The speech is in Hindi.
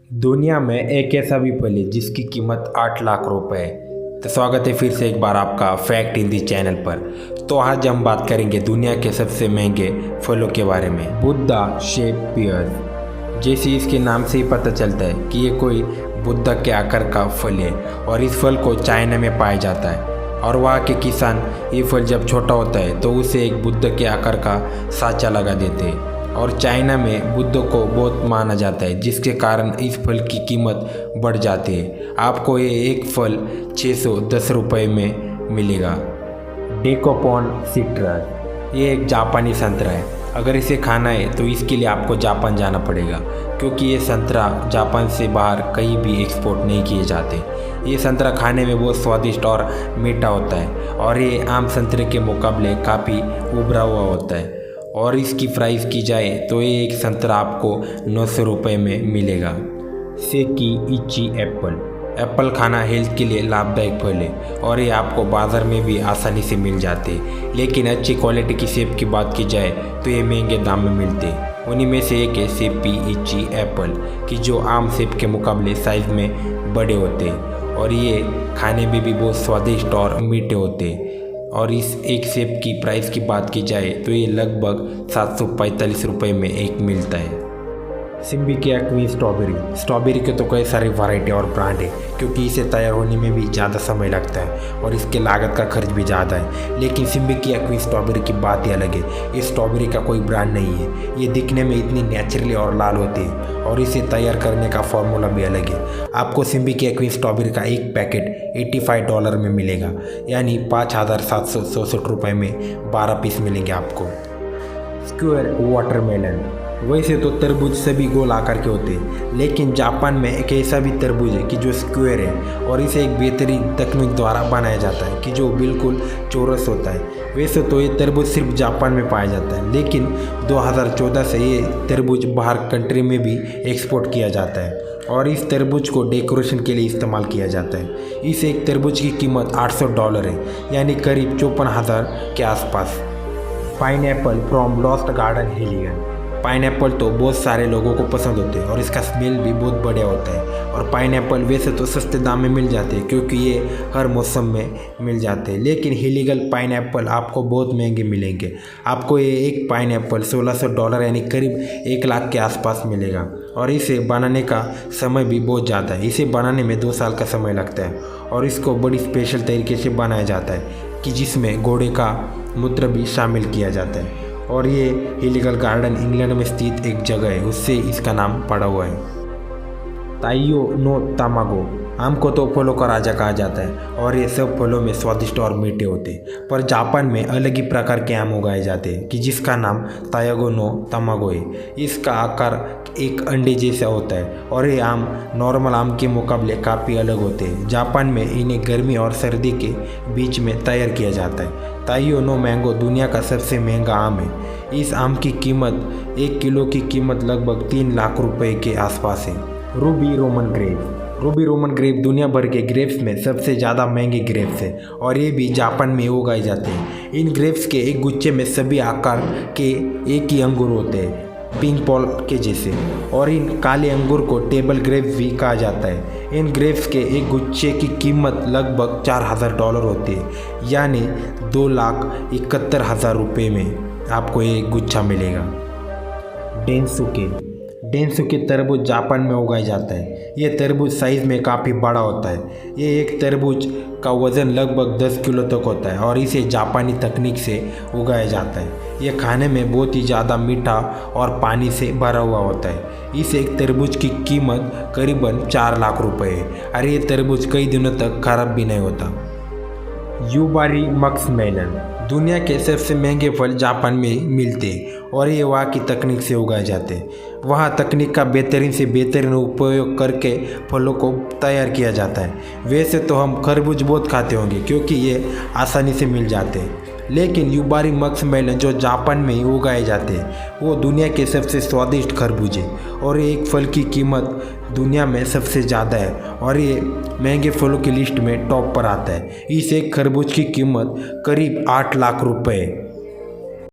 दुनिया में एक ऐसा भी फल है जिसकी कीमत 8 लाख रुपए है। तो स्वागत है फिर से एक बार आपका फैक्ट हिंदी चैनल पर। तो आज हम बात करेंगे दुनिया के सबसे महंगे फलों के बारे में। बुद्धा शेप पियर। जैसे इसके नाम से ही पता चलता है कि ये कोई बुद्धा के आकार का फल है और इस फल को चाइना में पाया जाता है। और वहाँ के किसान ये फल जब छोटा होता है तो उसे एक बुद्ध के आकार का साँचा लगा देते हैं। और चाइना में बुद्ध को बहुत माना जाता है, जिसके कारण इस फल की कीमत बढ़ जाती है। आपको ये एक फल 610 रुपये में मिलेगा। डेकोपॉन सिट्रस। ये एक जापानी संतरा है। अगर इसे खाना है तो इसके लिए आपको जापान जाना पड़ेगा, क्योंकि ये संतरा जापान से बाहर कहीं भी एक्सपोर्ट नहीं किए जाते। ये संतरा खाने में बहुत स्वादिष्ट और मीठा होता है और ये आम संतरे के मुकाबले काफ़ी उभरा हुआ होता है। और इसकी प्राइस की जाए तो ये एक संतरा आपको 900 रुपये में मिलेगा। सेकी इची एप्पल। एप्पल खाना हेल्थ के लिए लाभदायक फल है और ये आपको बाज़ार में भी आसानी से मिल जाते हैं। लेकिन अच्छी क्वालिटी की सेब की बात की जाए तो ये महंगे दाम में मिलते हैं। उन्हीं में से एक है सेपी इची एप्पल, कि जो आम सेब के मुकाबले साइज़ में बड़े होते हैं और ये खाने में भी बहुत स्वादिष्ट और मीठे होते हैं। और इस एक सेब की प्राइस की बात की जाए तो ये लगभग 745 रुपये में एक मिलता है। सिम्बिकिया क्वीन स्ट्रॉबेरी। स्ट्रॉबेरी के तो कई सारी वैरायटी और ब्रांड है, क्योंकि इसे तैयार होने में भी ज़्यादा समय लगता है और इसके लागत का खर्च भी ज़्यादा है। लेकिन सिम्बिकिया क्वीन स्ट्रॉबेरी की बात ही अलग है। इस स्ट्रॉबेरी का कोई ब्रांड नहीं है। ये दिखने में इतनी नेचुरली और लाल होती है और इसे तैयार करने का फॉर्मूला भी अलग है। आपको सिम्बिकिया क्वीन स्ट्रॉबेरी का एक पैकेट $85 में मिलेगा, यानी 5766 रुपये में 12 पीस मिलेंगे आपको। Square watermelon. वैसे तो तरबूज सभी गोल आकार के होते हैं, लेकिन जापान में एक ऐसा भी तरबूज है कि जो स्क्वायर है और इसे एक बेहतरीन तकनीक द्वारा बनाया जाता है कि जो बिल्कुल चौरस होता है। वैसे तो ये तरबूज सिर्फ जापान में पाया जाता है, लेकिन 2014 से ये तरबूज बाहर कंट्री में भी एक्सपोर्ट किया जाता है और इस तरबूज को डेकोरेशन के लिए इस्तेमाल किया जाता है। इस एक तरबूज की कीमत $800 है, यानी करीब 54,000 के आसपास। पाइनएप्पल फ्रॉम लॉस्ट गार्डन हिलिगन। पाइनएप्पल तो बहुत सारे लोगों को पसंद होते हैं और इसका स्मेल भी बहुत बढ़िया होता है। और पाइनएप्पल वैसे तो सस्ते दाम में मिल जाते हैं, क्योंकि ये हर मौसम में मिल जाते हैं। लेकिन हिलीगल पाइनएप्पल आपको बहुत महंगे मिलेंगे। आपको ये एक पाइनएप्पल $1600 यानी करीब 1 लाख के आसपास मिलेगा। और इसे बनाने का समय भी बहुत ज़्यादा है। इसे बनाने में 2 साल का समय लगता है और इसको बड़ी स्पेशल तरीके से बनाया जाता है, कि जिसमें घोड़े का मूत्र भी शामिल किया जाता है। और ये हिलीगल गार्डन इंग्लैंड में स्थित एक जगह है, उससे इसका नाम पड़ा हुआ है। ताइयो नो तमागो। आम को तो फलों का राजा कहा जाता है और ये सब फलों में स्वादिष्ट और मीठे होते हैं। पर जापान में अलग ही प्रकार के आम उगाए जाते हैं, कि जिसका नाम तायागो नो तमागो है। इसका आकार एक अंडे जैसा होता है और ये आम नॉर्मल आम के मुकाबले काफ़ी अलग होते हैं। जापान में इन्हें गर्मी और सर्दी के बीच में तैयार किया जाता है। ताइयो नो मैंगो दुनिया का सबसे महंगा आम है। इस आम की कीमत 1 किलो की कीमत लगभग 3 लाख रुपए के आसपास है। Ruby Roman grape. Ruby Roman grape दुनिया भर के ग्रेप्स में सबसे ज़्यादा महंगे ग्रेप्स है और ये भी जापान में उगाए जाते हैं। इन ग्रेप्स के एक गुच्छे में सभी आकार के एक ही अंगूर होते हैं, पिंक बॉल के जैसे। और इन काले अंगूर को टेबल ग्रेप्स भी कहा जाता है। इन ग्रेप्स के एक गुच्छे की कीमत लगभग $4000 होती है, यानी 2,71,000 रुपये में आपको ये गुच्छा मिलेगा। डेनसुके। डेनसुके तरबूज जापान में उगाया जाता है। ये तरबूज साइज़ में काफ़ी बड़ा होता है। ये एक तरबूज का वज़न लगभग 10 किलो तक होता है और इसे जापानी तकनीक से उगाया जाता है। ये खाने में बहुत ही ज़्यादा मीठा और पानी से भरा हुआ होता है। इस एक तरबूज की कीमत करीबन 4 लाख रुपए है और ये तरबूज कई दिनों तक खराब भी नहीं होता। यूबारी मस्कमेलन। दुनिया के सबसे महंगे फल जापान में मिलते हैं और ये वहाँ की तकनीक से उगाए जाते हैं। वहाँ तकनीक का बेहतरीन से बेहतरीन उपयोग करके फलों को तैयार किया जाता है। वैसे तो हम खरबूज बहुत खाते होंगे, क्योंकि ये आसानी से मिल जाते हैं, लेकिन यूबारी मस्कमेलन जो जापान में ही उगाए जाते हैं वो दुनिया के सबसे स्वादिष्ट खरबूज है और एक फल की कीमत दुनिया में सबसे ज़्यादा है और ये महंगे फलों की लिस्ट में टॉप पर आता है। इस एक खरबूज की कीमत करीब 8 लाख रुपए है।